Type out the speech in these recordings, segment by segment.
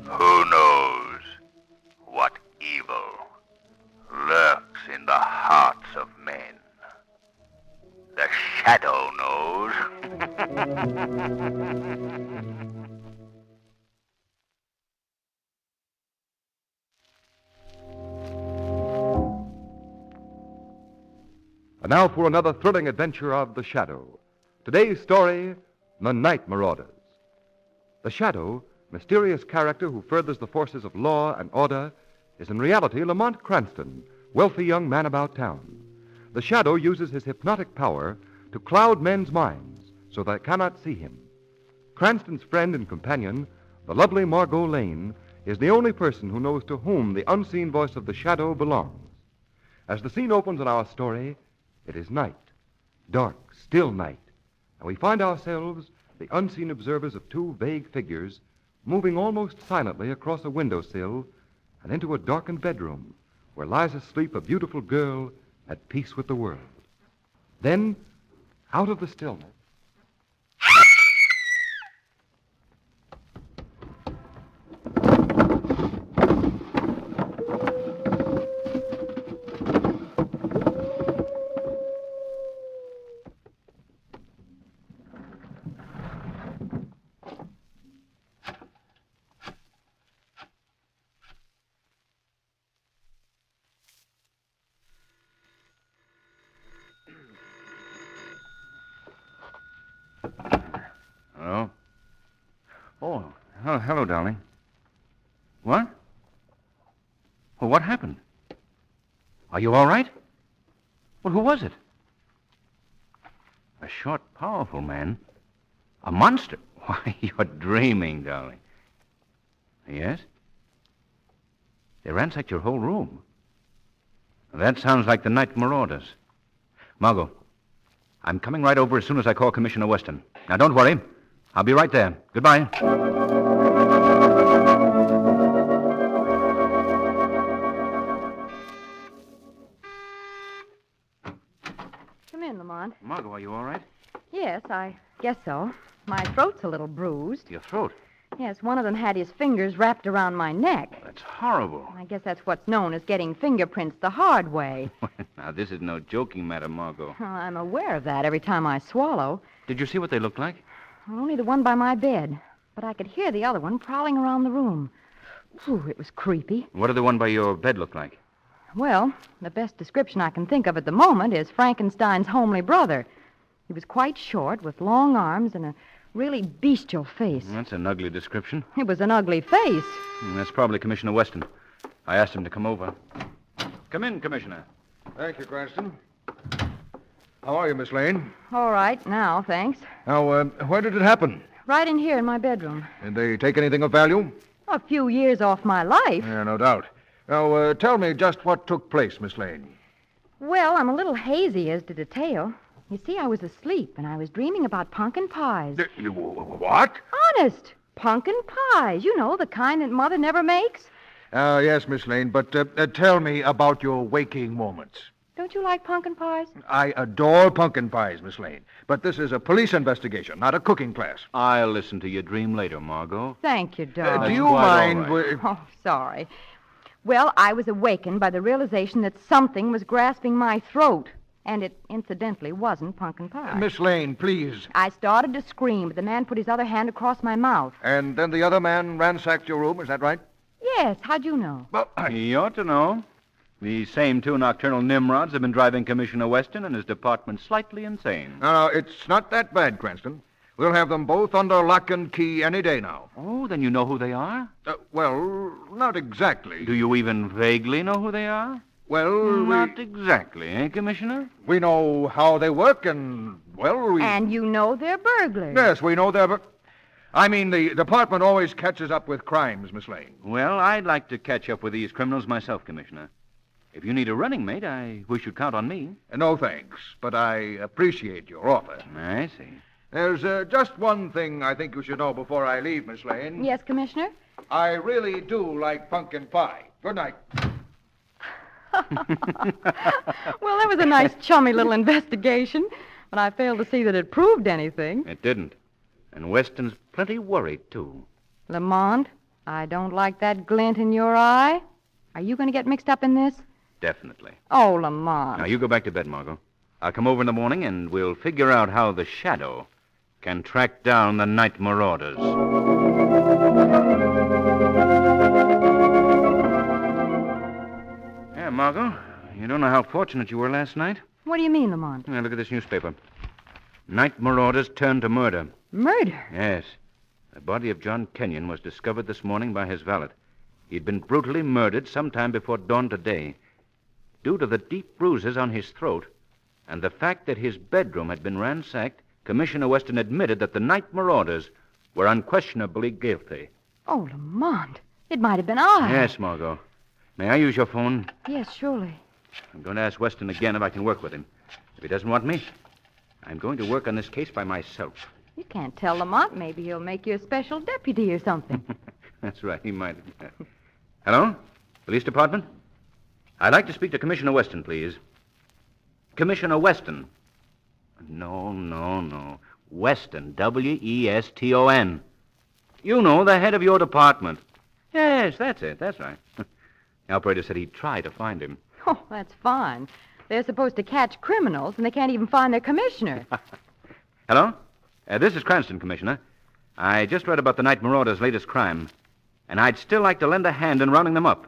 Who knows what evil lurks in the hearts of men? The shadow knows. And now for another thrilling adventure of The Shadow. Today's story, The Night Marauders. The Shadow, mysterious character who furthers the forces of law and order, is in reality Lamont Cranston, wealthy young man about town. The Shadow uses his hypnotic power to cloud men's minds so they cannot see him. Cranston's friend and companion, the lovely Margot Lane, is the only person who knows to whom the unseen voice of the Shadow belongs. As the scene opens in our story, it is night, dark, still night, and we find ourselves the unseen observers of two vague figures moving almost silently across a windowsill and into a darkened bedroom where lies asleep a beautiful girl at peace with the world. Then, out of the stillness, Hello? Oh, hello, darling. What? Well, what happened? Are you all right? Well, who was it? A short, powerful man? A monster? Why, you're dreaming, darling. Yes? They ransacked your whole room. That sounds like the Night Marauders. Margot, I'm coming right over as soon as I call Commissioner Weston. Now, don't worry. I'll be right there. Goodbye. Come in, Lamont. Margot, are you all right? Yes, I guess so. My throat's a little bruised. Your throat. Yes, one of them had his fingers wrapped around my neck. That's horrible. I guess that's what's known as getting fingerprints the hard way. Now, this is no joking matter, Margot. Well, I'm aware of that every time I swallow. Did you see what they looked like? Only the one by my bed. But I could hear the other one prowling around the room. Ooh, it was creepy. What did the one by your bed look like? Well, the best description I can think of at the moment is Frankenstein's homely brother. He was quite short, with long arms and a really bestial face. That's an ugly description. It was an ugly face. That's probably Commissioner Weston. I asked him to come over. Come in, Commissioner. Thank you, Cranston. How are you, Miss Lane? All right, now, thanks. Now, where did it happen? Right in here in my bedroom. Did they take anything of value? A few years off my life. Yeah, no doubt. Now, tell me just what took place, Miss Lane. Well, I'm a little hazy as to detail. You see, I was asleep, and I was dreaming about pumpkin pies. What? Honest. Pumpkin pies. You know, the kind that Mother never makes. Yes, Miss Lane, but tell me about your waking moments. Don't you like pumpkin pies? I adore pumpkin pies, Miss Lane, but this is a police investigation, not a cooking class. I'll listen to your dream later, Margot. Thank you, darling. Do you quite mind... all right. Oh, sorry. Well, I was awakened by the realization that something was grasping my throat. And it incidentally wasn't pumpkin pie. Miss Lane, please. I started to scream, but the man put his other hand across my mouth. And then the other man ransacked your room, is that right? Yes, how'd you know? Well, You ought to know. These same two nocturnal Nimrods have been driving Commissioner Weston and his department slightly insane. No, it's not that bad, Cranston. We'll have them both under lock and key any day now. Oh, then you know who they are? Well, not exactly. Do you even vaguely know who they are? Well, Not exactly, eh, Commissioner? we know how they work and, well, we... And you know they're burglars. Yes, we know they're... I mean, the department always catches up with crimes, Miss Lane. Well, I'd like to catch up with these criminals myself, Commissioner. If you need a running mate, I wish you'd count on me. No thanks, but I appreciate your offer. I see. There's just one thing I think you should know before I leave, Miss Lane. Yes, Commissioner? I really do like pumpkin pie. Good night. Well, that was a nice, chummy little investigation, but I failed to see that it proved anything. It didn't. And Weston's plenty worried, too. Lamont, I don't like that glint in your eye. Are you going to get mixed up in this? Definitely. Oh, Lamont. Now, you go back to bed, Margot. I'll come over in the morning, and we'll figure out how the Shadow can track down the night marauders. Yeah, Margot, you don't know how fortunate you were last night. What do you mean, Lamont? Now, look at this newspaper. Night marauders turned to murder. Murder? Yes. The body of John Kenyon was discovered this morning by his valet. He'd been brutally murdered sometime before dawn today. Due to the deep bruises on his throat and the fact that his bedroom had been ransacked, Commissioner Weston admitted that the night marauders were unquestionably guilty. Oh, Lamont. It might have been I. Yes, Margot. May I use your phone? Yes, surely. I'm going to ask Weston again if I can work with him. If he doesn't want me, I'm going to work on this case by myself. You can't tell Lamont. Maybe he'll make you a special deputy or something. That's right, he might. Hello? Police Department? I'd like to speak to Commissioner Weston, please. Commissioner Weston. No. Weston, Weston. You know, the head of your department. Yes, that's it. That's right. The operator said he'd try to find him. Oh, that's fine. They're supposed to catch criminals, and they can't even find their commissioner. Hello? This is Cranston, Commissioner. I just read about the Night Marauders' latest crime, and I'd still like to lend a hand in rounding them up.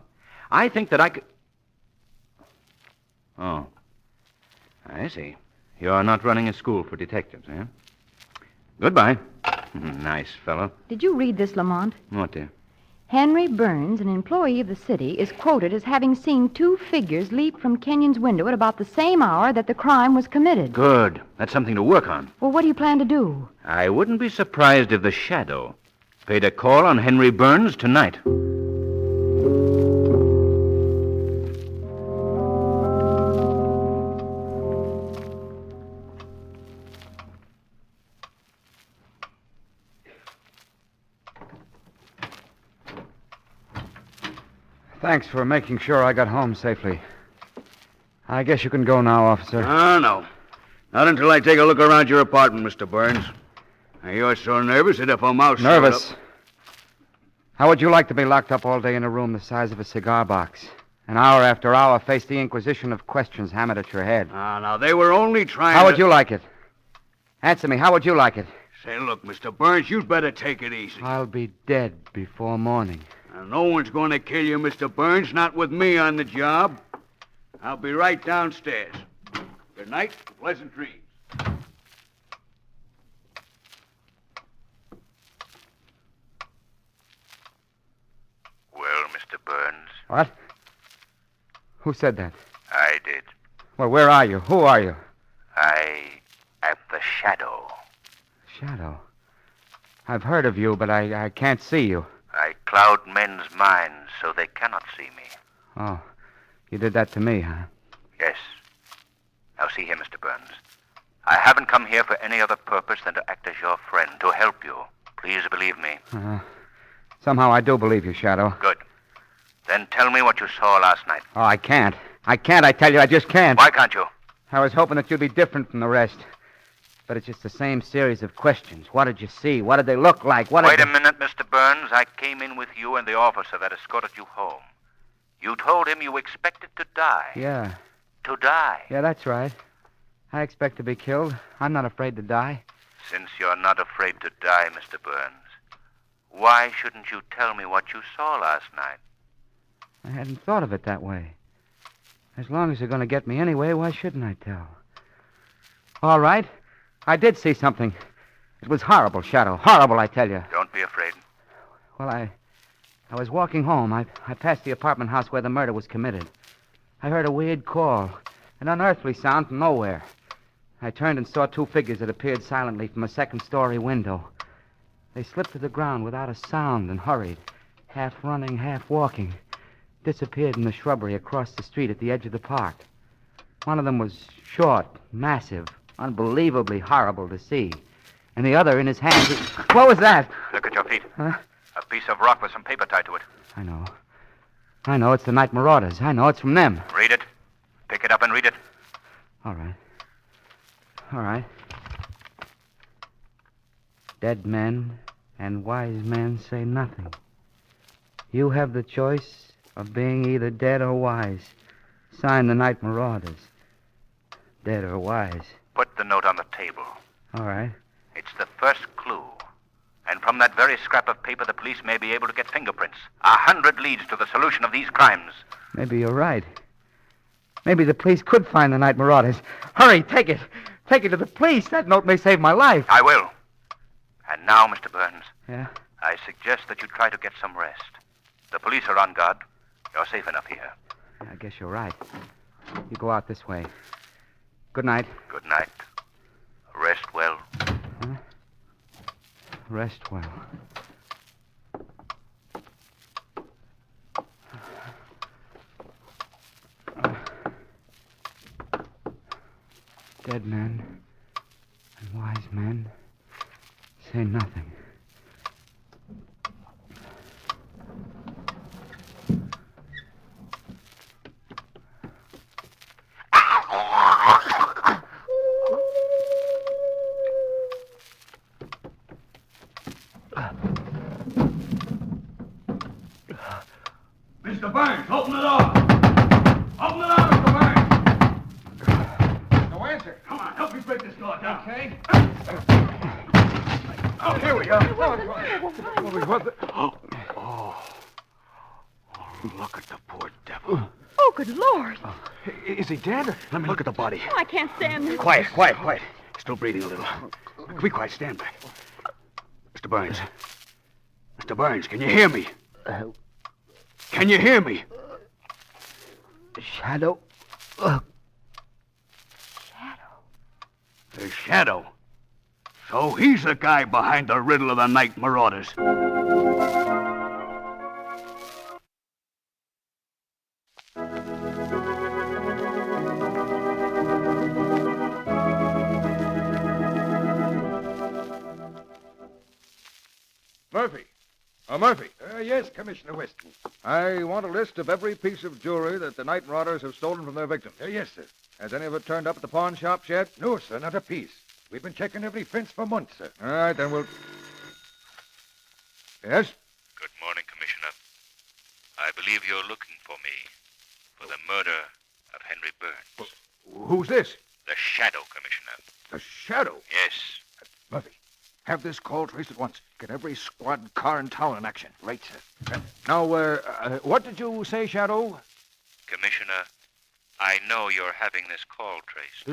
I think that I could... Oh. I see. You're not running a school for detectives, eh? Goodbye. Nice fellow. Did you read this, Lamont? What, dear? Henry Burns, an employee of the city, is quoted as having seen two figures leap from Kenyon's window at about the same hour that the crime was committed. Good. That's something to work on. Well, what do you plan to do? I wouldn't be surprised if the Shadow paid a call on Henry Burns tonight. Thanks for making sure I got home safely. I guess you can go now, officer. Oh, no. Not until I take a look around your apartment, Mr. Burns. You're so nervous that if a mouse... Nervous? How would you like to be locked up all day in a room the size of a cigar box? And hour after hour face the inquisition of questions hammered at your head? Now, they were only trying How would you like it? Answer me, how would you like it? Say, look, Mr. Burns, you'd better take it easy. I'll be dead before morning. Now, no one's going to kill you, Mr. Burns, not with me on the job. I'll be right downstairs. Good night, pleasant dreams. Well, Mr. Burns, What? Who said that? I did. Well, where are you? Who are you? I am the Shadow. Shadow. I've heard of you, but I can't see you. I cloud men's minds so they cannot see me. Oh, you did that to me, huh? Yes. Now, see here, Mr. Burns. I haven't come here for any other purpose than to act as your friend, to help you. Please believe me. Somehow I do believe you, Shadow. Good. Then tell me what you saw last night. Oh, I can't. I tell you, I just can't. Why can't you? I was hoping that you'd be different from the rest. But it's just the same series of questions. What did you see? What did they look like? Wait a minute, Mr. Burns. I came in with you and the officer that escorted you home. You told him you expected to die. Yeah. To die? Yeah, that's right. I expect to be killed. I'm not afraid to die. Since you're not afraid to die, Mr. Burns, why shouldn't you tell me what you saw last night? I hadn't thought of it that way. As long as they're going to get me anyway, why shouldn't I tell? All right. I did see something. It was horrible, Shadow. Horrible, I tell you. Don't be afraid. Well, I was walking home. I passed the apartment house where the murder was committed. I heard a weird call, an unearthly sound from nowhere. I turned and saw two figures that appeared silently from a second-story window. They slipped to the ground without a sound and hurried, half running, half walking. Disappeared in the shrubbery across the street at the edge of the park. One of them was short, massive, unbelievably horrible to see. and the other in his hand. What was that? Look at your feet. Huh? A piece of rock with some paper tied to it. I know. I know. It's the Night Marauders. I know. It's from them. Read it. Pick it up and read it. All right. All right. Dead men and wise men say nothing. You have the choice of being either dead or wise. Sign the Night Marauders. Dead or wise. Put the note on the table. All right. It's the first clue. And from that very scrap of paper, the police may be able to get fingerprints. 100 leads to the solution of these crimes. Maybe you're right. Maybe the police could find the Night Marauders. Hurry, take it. Take it to the police. That note may save my life. I will. And now, Mr. Burns. Yeah? I suggest that you try to get some rest. The police are on guard. You're safe enough here. I guess you're right. You go out this way. Good night. Good night. Rest well. Huh? Rest well. Dead men and wise men say nothing. Mr. Burns, open the door. Open the door, Mr. Burns. No answer. Come on, help me break this door down. Okay. Oh, here we are. Look at the poor devil. Oh, good Lord. Is he dead? Let me look at the body. Oh, I can't stand this. Quiet. Still breathing a little. Be quiet, stand back. Mr. Burns. Mr. Burns, can you hear me? Can you hear me? Shadow. The Shadow. So he's the guy behind the riddle of the Night Marauders. Murphy. Murphy. Yes, Commissioner Weston. I want a list of every piece of jewelry that the Night Marauders have stolen from their victims. Yes, sir. Has any of it turned up at the pawn shops yet? No, sir, not a piece. We've been checking every fence for months, sir. All right, then we'll... Yes? Good morning, Commissioner. I believe you're looking for me for the murder of Henry Burns. Who's this? The Shadow, Commissioner. The Shadow. Yes. Murphy, have this call traced at once. Get every squad car in town in action. Right, sir. Now, what did you say, Shadow? Commissioner, I know you're having this call traced.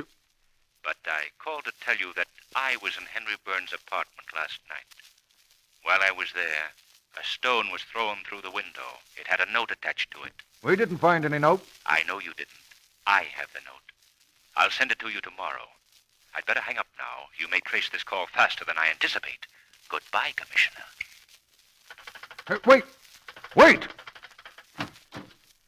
But I called to tell you that I was in Henry Burns' apartment last night. While I was there, a stone was thrown through the window. It had a note attached to it. We didn't find any note. I know you didn't. I have the note. I'll send it to you tomorrow. I'd better hang up now. You may trace this call faster than I anticipate. Goodbye, Commissioner. Wait!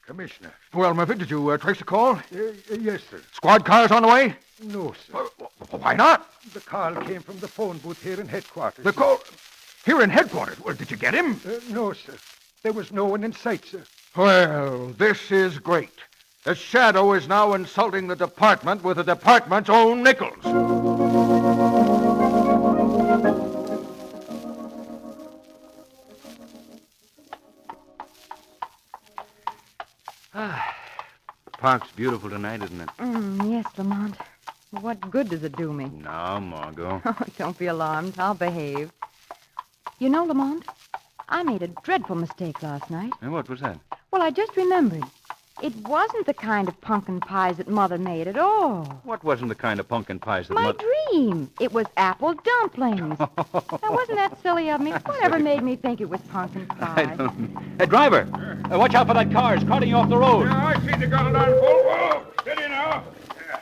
Commissioner. Well, Murphy, did you trace the call? Yes, sir. Squad cars on the way? No, sir. Why not? The call came from the phone booth here in headquarters. The call... Here in headquarters. Well, did you get him? No, sir. There was no one in sight, sir. Well, this is great. The Shadow is now insulting the department with the department's own nickels. Park's beautiful tonight, isn't it? Yes, Lamont. What good does it do me? No, Margot. Oh, don't be alarmed. I'll behave. You know, Lamont, I made a dreadful mistake last night. And what was that? Well, I just remembered. It wasn't the kind of pumpkin pies that Mother made at all. What wasn't the kind of pumpkin pies that My Mother... dream. It was apple dumplings. Now, wasn't that silly of me? Whatever made me think it was pumpkin I pie? don't... Hey, driver, watch out for that car. It's carting you off the road. Yeah, I see they got it on full. Whoa, steady now. Yeah.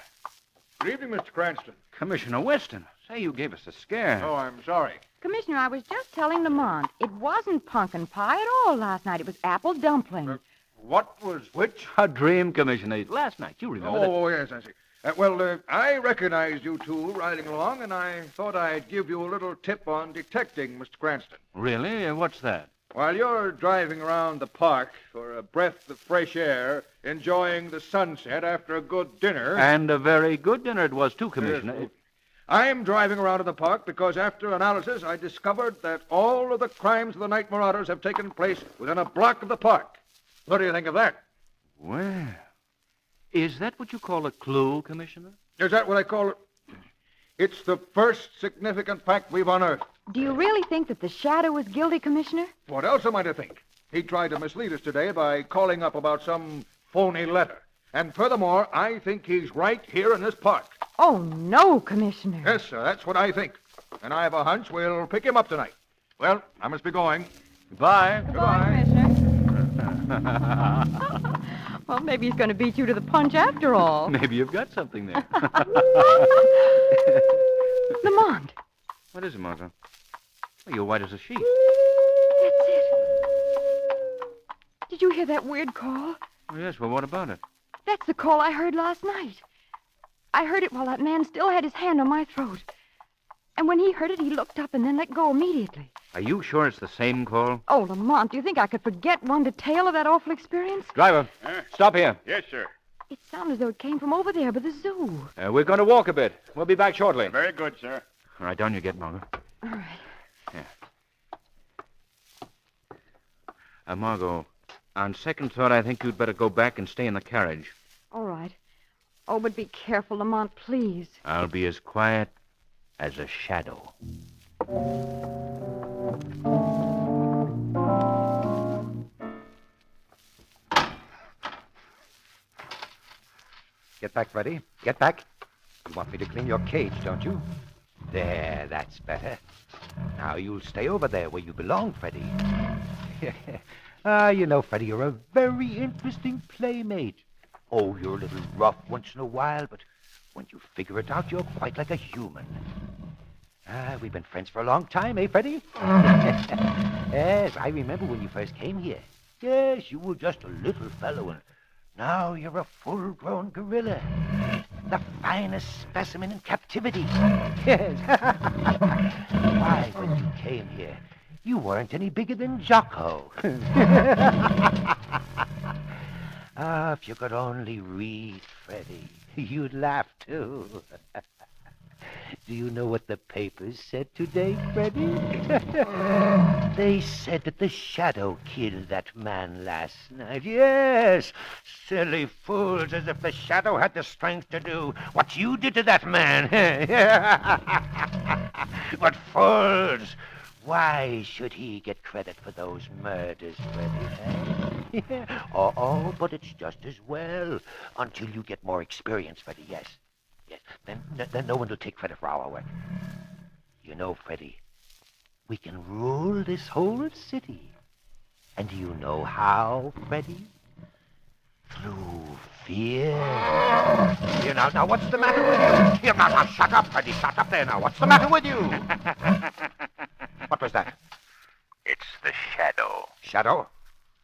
Good evening, Mr. Cranston. Commissioner Weston, say, you gave us a scare. Oh, I'm sorry. Commissioner, I was just telling Lamont. It wasn't pumpkin pie at all last night. It was apple dumplings. What was which? A dream, Commissioner. Last night, you remember that... Oh, yes, I see. I recognized you two riding along, and I thought I'd give you a little tip on detecting, Mr. Cranston. Really? What's that? While you're driving around the park for a breath of fresh air, enjoying the sunset after a good dinner... And a very good dinner it was, too, Commissioner. Yes, I'm driving around in the park because after analysis I discovered that all of the crimes of the night marauders have taken place within a block of the park. What do you think of that? Well, is that what you call a clue, Commissioner? Is that what I call it? It's the first significant fact we've unearthed. Do you really think that the Shadow is guilty, Commissioner? What else am I to think? He tried to mislead us today by calling up about some phony letter. And furthermore, I think he's right here in this park. Oh, no, Commissioner. Yes, sir, that's what I think. And I have a hunch we'll pick him up tonight. Well, I must be going. Goodbye. Goodbye, Commissioner. Well, maybe he's going to beat you to the punch after all. Maybe you've got something there. Lamont. What is it, Margot? Well, you're white as a sheet. That's it. Did you hear that weird call? Oh, yes, well, what about it? That's the call I heard last night. I heard it while that man still had his hand on my throat. And when he heard it, he looked up and then let go immediately. Are you sure it's the same call? Oh, Lamont, do you think I could forget one detail of that awful experience? Driver, stop here. Yes, sir. It sounded as though it came from over there by the zoo. We're going to walk a bit. We'll be back shortly. Very good, sir. All right, down you get, Margot. All right. Margot, on second thought, I think you'd better go back and stay in the carriage. All right. Oh, but be careful, Lamont, please. I'll be as quiet as a shadow. Get back, Freddie. Get back. You want me to clean your cage, don't you? There, that's better. Now you'll stay over there where you belong, Freddie. You know, Freddie, you're a very interesting playmate. Oh, you're a little rough once in a while, but when you figure it out, you're quite like a human. We've been friends for a long time, eh, Freddie? Yes, I remember when you first came here. Yes, you were just a little fellow, and now you're a full-grown gorilla. The finest specimen in captivity. Yes. Why, when you came here, you weren't any bigger than Jocko. If you could only read, Freddie, you'd laugh, too. Do you know what the papers said today, Freddie? They said that the Shadow killed that man last night. Yes! Silly fools, as if the Shadow had the strength to do what you did to that man. But fools! Why should he get credit for those murders, Freddie? Oh, but it's just as well. Until you get more experience, Freddie, yes. Yes. Then no one will take credit for our work. You know, Freddie, we can rule this whole city. And do you know how, Freddie? Through fear. Here, now, what's the matter with you? Here, now, shut up, Freddie. Shut up there now. What's the matter with you? What was that? It's the Shadow. Shadow?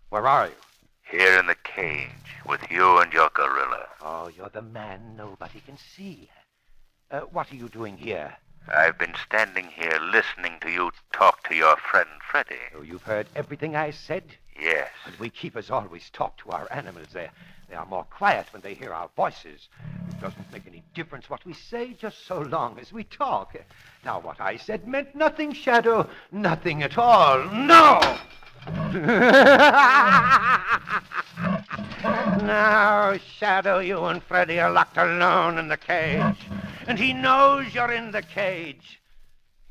Where are you? Here in the cage with you and your gorilla. Oh, you're the man nobody can see. What are you doing here? I've been standing here listening to you talk to your friend Freddie. Oh, you've heard everything I said? Yes. And we keepers always talk to our animals. They are more quiet when they hear our voices. It doesn't make any difference what we say, just so long as we talk. Now, what I said meant nothing, Shadow. Nothing at all. No! Now, Shadow, you and Freddie are locked alone in the cage. And he knows you're in the cage.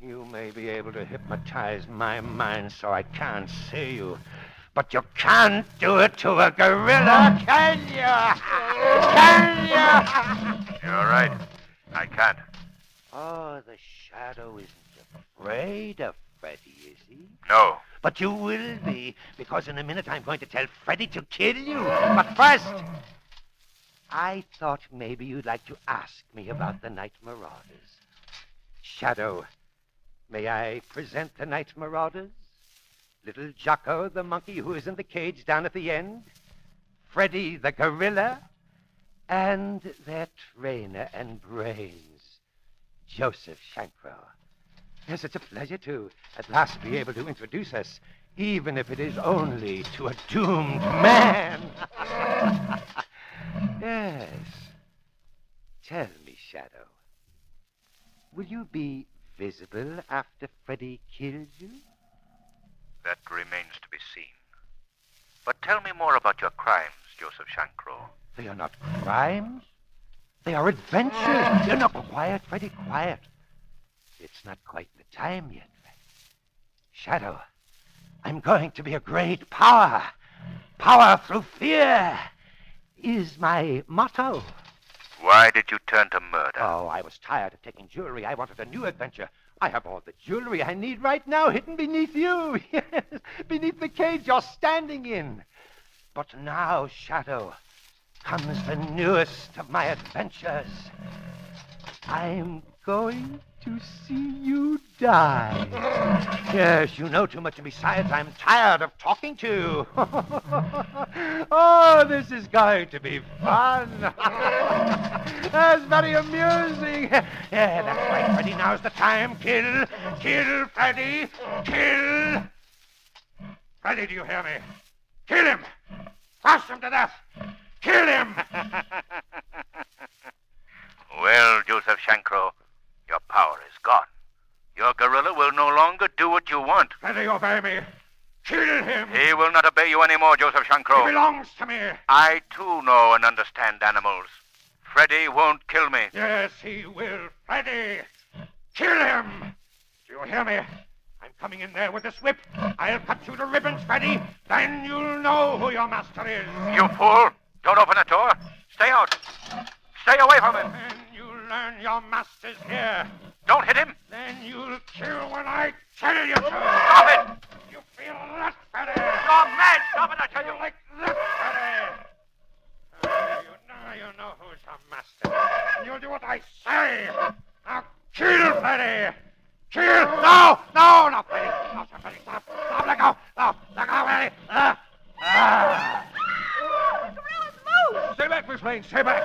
You may be able to hypnotize my mind so I can't see you. But you can't do it to a gorilla, can you? Can you? You're right. I can't. Oh, the Shadow isn't afraid of Freddie, is he? No. But you will be, because in a minute I'm going to tell Freddie to kill you. But first, I thought maybe you'd like to ask me about the Night Marauders. Shadow, may I present the Night Marauders? Little Jocko, the monkey who is in the cage down at the end. Freddie, the gorilla. And their trainer and brains, Joseph Shankro. Yes, it's a pleasure to at last be able to introduce us, even if it is only to a doomed man. Yes. Tell me, Shadow, will you be visible after Freddy kills you? That remains to be seen. But tell me more about your crimes, Joseph Shankro. They are not crimes. They are adventures. You're not quiet, Freddy, quiet. It's not quite the time yet, Freddy. Shadow, I'm going to be a great power. Power through fear is my motto. Why did you turn to murder? Oh, I was tired of taking jewelry. I wanted a new adventure. I have all the jewelry I need right now hidden beneath you. Yes, beneath the cage you're standing in. But now, Shadow, comes the newest of my adventures. I'm going to see you die. Yes, you know too much, and besides, I'm tired of talking to you. Oh, this is going to be fun. That's very amusing. Yeah, that's right, Freddy. Now's the time. Kill. Kill, Freddy. Kill. Freddy, do you hear me? Kill him. Crush him to death. Kill him. Well, Joseph Shankro, your power is gone. Your gorilla will no longer do what you want. Freddy, obey me. Kill him. He will not obey you anymore, Joseph Shankro. He belongs to me. I, too, know and understand animals. Freddy won't kill me. Yes, he will. Freddy, kill him. Do you hear me? I'm coming in there with this whip. I'll cut you to ribbons, Freddy. Then you'll know who your master is. You fool. Don't open that door. Stay out. Stay away from him. Then you'll learn your master's here. Don't hit him. Then you'll kill when I tell you to. Stop it. You feel that, Freddy? You're mad. Stop it, I tell you. Like that, Freddy. You know who's your master. You'll do what I say. Now kill Freddy. Kill. No, not Freddy. No, Freddy, stop. Stop, let go. No, let go, Freddy. Gorillas, move! Stay back, Miss Lane. Stay back.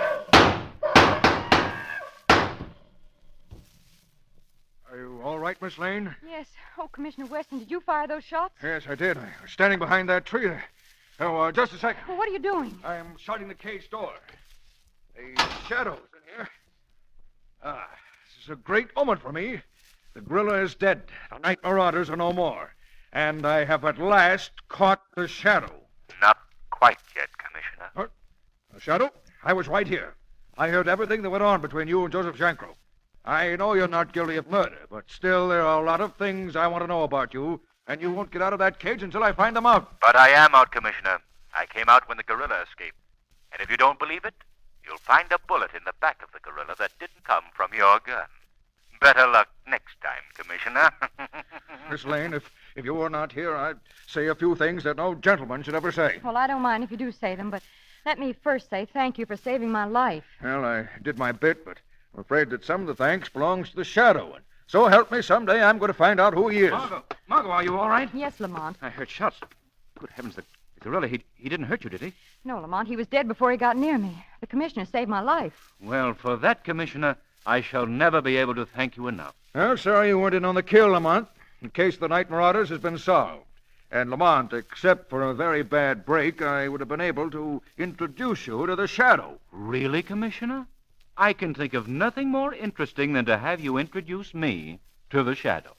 Are you all right, Miss Lane? Yes. Oh, Commissioner Weston, did you fire those shots? Yes, I did. I was standing behind that tree there. Oh, just a second. Well, what are you doing? I'm shutting the cage door. The shadow's in here. This is a great moment for me. The gorilla is dead. The night marauders are no more. And I have at last caught the shadow. Not quite yet, Commissioner. What? The shadow? I was right here. I heard everything that went on between you and Joseph Shankro. I know you're not guilty of murder, but still there are a lot of things I want to know about you, and you won't get out of that cage until I find them out. But I am out, Commissioner. I came out when the gorilla escaped. And if you don't believe it, you'll find a bullet in the back of the gorilla that didn't come from your gun. Better luck next time, Commissioner. Miss Lane, if you were not here, I'd say a few things that no gentleman should ever say. Well, I don't mind if you do say them, but let me first say thank you for saving my life. Well, I did my bit, but I'm afraid that some of the thanks belongs to the shadow. And so help me, someday I'm going to find out who he is. Margot, are you all right? Yes, Lamont. I heard shots. Good heavens, the gorilla, he didn't hurt you, did he? No, Lamont, he was dead before he got near me. The commissioner saved my life. Well, for that, Commissioner, I shall never be able to thank you enough. Well, sorry you weren't in on the kill, Lamont. The case of the night marauders has been solved. And, Lamont, except for a very bad break, I would have been able to introduce you to the shadow. Really, Commissioner? I can think of nothing more interesting than to have you introduce me to the shadow.